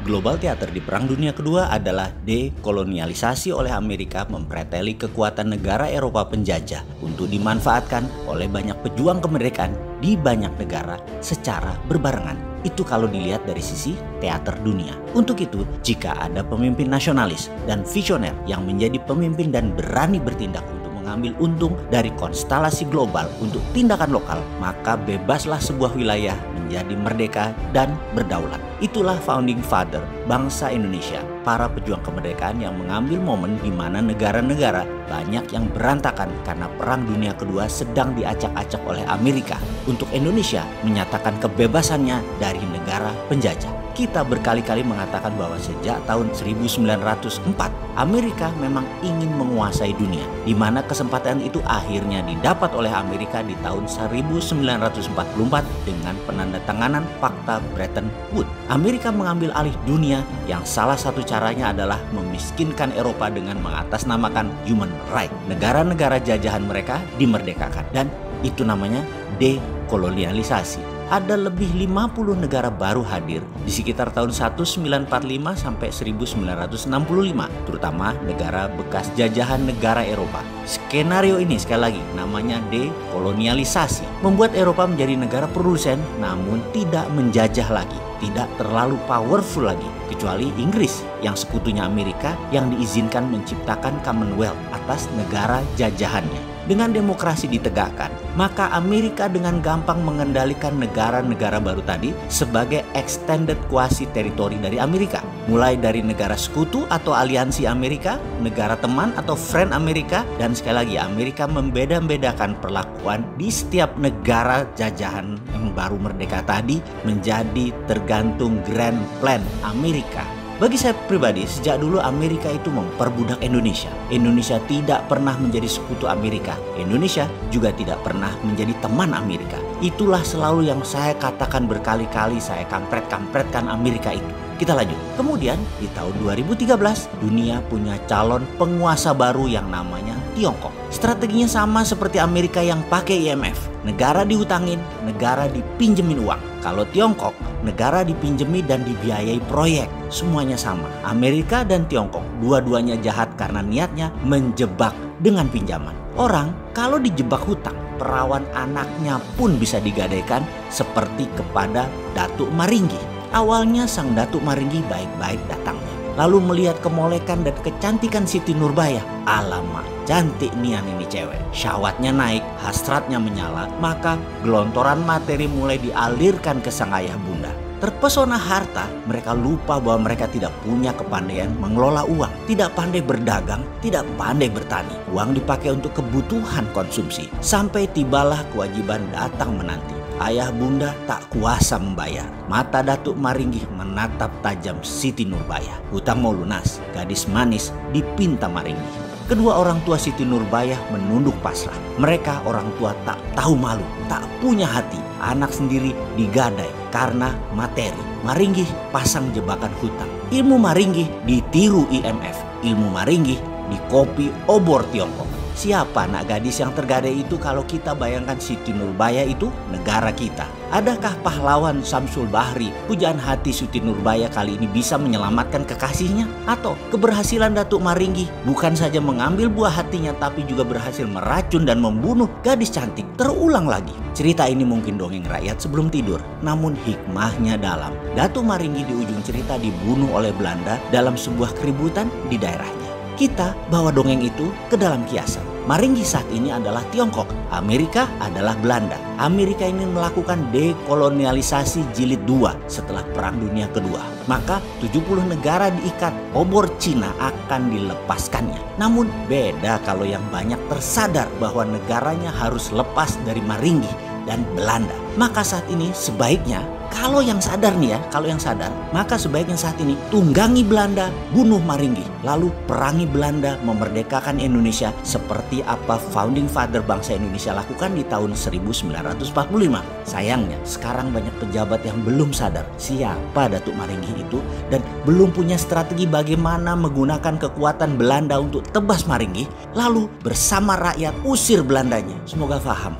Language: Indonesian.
Global teater di Perang Dunia Kedua adalah dekolonialisasi oleh Amerika mempreteli kekuatan negara Eropa penjajah untuk dimanfaatkan oleh banyak pejuang kemerdekaan di banyak negara secara berbarengan. Itu kalau dilihat dari sisi teater dunia. Untuk itu, jika ada pemimpin nasionalis dan visioner yang menjadi pemimpin dan berani bertindak untuk mengambil untung dari konstelasi global untuk tindakan lokal, maka bebaslah sebuah wilayah menjadi merdeka dan berdaulat. Itulah founding father bangsa Indonesia, para pejuang kemerdekaan yang mengambil momen di mana negara-negara banyak yang berantakan karena Perang Dunia Kedua sedang diacak-acak oleh Amerika. Untuk Indonesia menyatakan kebebasannya dari negara penjajah. Kita berkali-kali mengatakan bahwa sejak tahun 1904 Amerika memang ingin menguasai dunia, di mana kesempatan itu akhirnya didapat oleh Amerika di tahun 1944 dengan penandatanganan Fakta Bretton Woods. Amerika mengambil alih dunia yang salah satu caranya adalah memiskinkan Eropa dengan mengatasnamakan human right. Negara-negara jajahan mereka dimerdekakan dan itu namanya dekolonialisasi. Ada lebih 50 negara baru hadir di sekitar tahun 1945 sampai 1965, terutama negara bekas jajahan negara Eropa. Skenario ini sekali lagi namanya dekolonialisasi, membuat Eropa menjadi negara produsen namun tidak menjajah lagi, tidak terlalu powerful lagi, kecuali Inggris yang sekutunya Amerika yang diizinkan menciptakan Commonwealth atas negara jajahannya. Dengan demokrasi ditegakkan, maka Amerika dengan gampang mengendalikan negara-negara baru tadi sebagai extended quasi teritori dari Amerika. Mulai dari negara sekutu atau aliansi Amerika, negara teman atau friend Amerika, dan sekali lagi Amerika membeda-bedakan perlakuan di setiap negara jajahan yang baru merdeka tadi menjadi tergantung grand plan Amerika. Bagi saya pribadi, sejak dulu Amerika itu memperbudak Indonesia. Indonesia tidak pernah menjadi sekutu Amerika. Indonesia juga tidak pernah menjadi teman Amerika. Itulah selalu yang saya katakan berkali-kali, saya kampret-kampretkan Amerika itu. Kita lanjut. Kemudian di tahun 2013, dunia punya calon penguasa baru yang namanya Tiongkok. Strateginya sama seperti Amerika yang pakai IMF. Negara dihutangin, negara dipinjemin uang. Kalau Tiongkok, negara dipinjemi dan dibiayai proyek. Semuanya sama. Amerika dan Tiongkok dua-duanya jahat karena niatnya menjebak dengan pinjaman. Orang kalau dijebak hutang, perawan anaknya pun bisa digadaikan seperti kepada Datuk Maringgi. Awalnya sang Datuk Maringgi baik-baik datangnya. Lalu melihat kemolekan dan kecantikan Siti Nurbaya. Alamak, cantik nian ini cewek. Syahwatnya naik, hasratnya menyala, maka gelontoran materi mulai dialirkan ke sang ayah bunda. Terpesona harta, mereka lupa bahwa mereka tidak punya kepandaian mengelola uang, tidak pandai berdagang, tidak pandai bertani. Uang dipakai untuk kebutuhan konsumsi, sampai tibalah kewajiban datang menanti. Ayah bunda tak kuasa membayar. Mata Datuk Maringgi menatap tajam Siti Nurbaya. Hutang mau lunas, gadis manis dipinta Maringgi. Kedua orang tua Siti Nurbaya menunduk pasrah. Mereka orang tua tak tahu malu, tak punya hati. Anak sendiri digadai karena materi. Maringgi pasang jebakan hutang. Ilmu Maringgi ditiru IMF. Ilmu Maringgi dikopi obor Tiongkok. Siapa anak gadis yang tergadai itu kalau kita bayangkan Siti Nurbaya itu negara kita? Adakah pahlawan Samsul Bahri, pujaan hati Siti Nurbaya kali ini bisa menyelamatkan kekasihnya? Atau keberhasilan Datuk Maringgi bukan saja mengambil buah hatinya tapi juga berhasil meracun dan membunuh gadis cantik terulang lagi? Cerita ini mungkin dongeng rakyat sebelum tidur, namun hikmahnya dalam. Datuk Maringgi di ujung cerita dibunuh oleh Belanda dalam sebuah keributan di daerahnya. Kita bawa dongeng itu ke dalam kiasan. Maringgi saat ini adalah Tiongkok, Amerika adalah Belanda. Amerika ini melakukan dekolonialisasi jilid 2 setelah Perang Dunia Kedua. Maka 70 negara diikat, obor Cina akan dilepaskannya. Namun beda kalau yang banyak tersadar bahwa negaranya harus lepas dari Maringgi dan Belanda. Maka saat ini sebaiknya, kalau yang sadar nih ya, maka sebaiknya saat ini tunggangi Belanda, bunuh Maringgi, lalu perangi Belanda, memerdekakan Indonesia seperti apa founding father bangsa Indonesia lakukan di tahun 1945. Sayangnya, sekarang banyak pejabat yang belum sadar siapa Datuk Maringgi itu dan belum punya strategi bagaimana menggunakan kekuatan Belanda untuk tebas Maringgi, lalu bersama rakyat usir Belandanya. Semoga paham.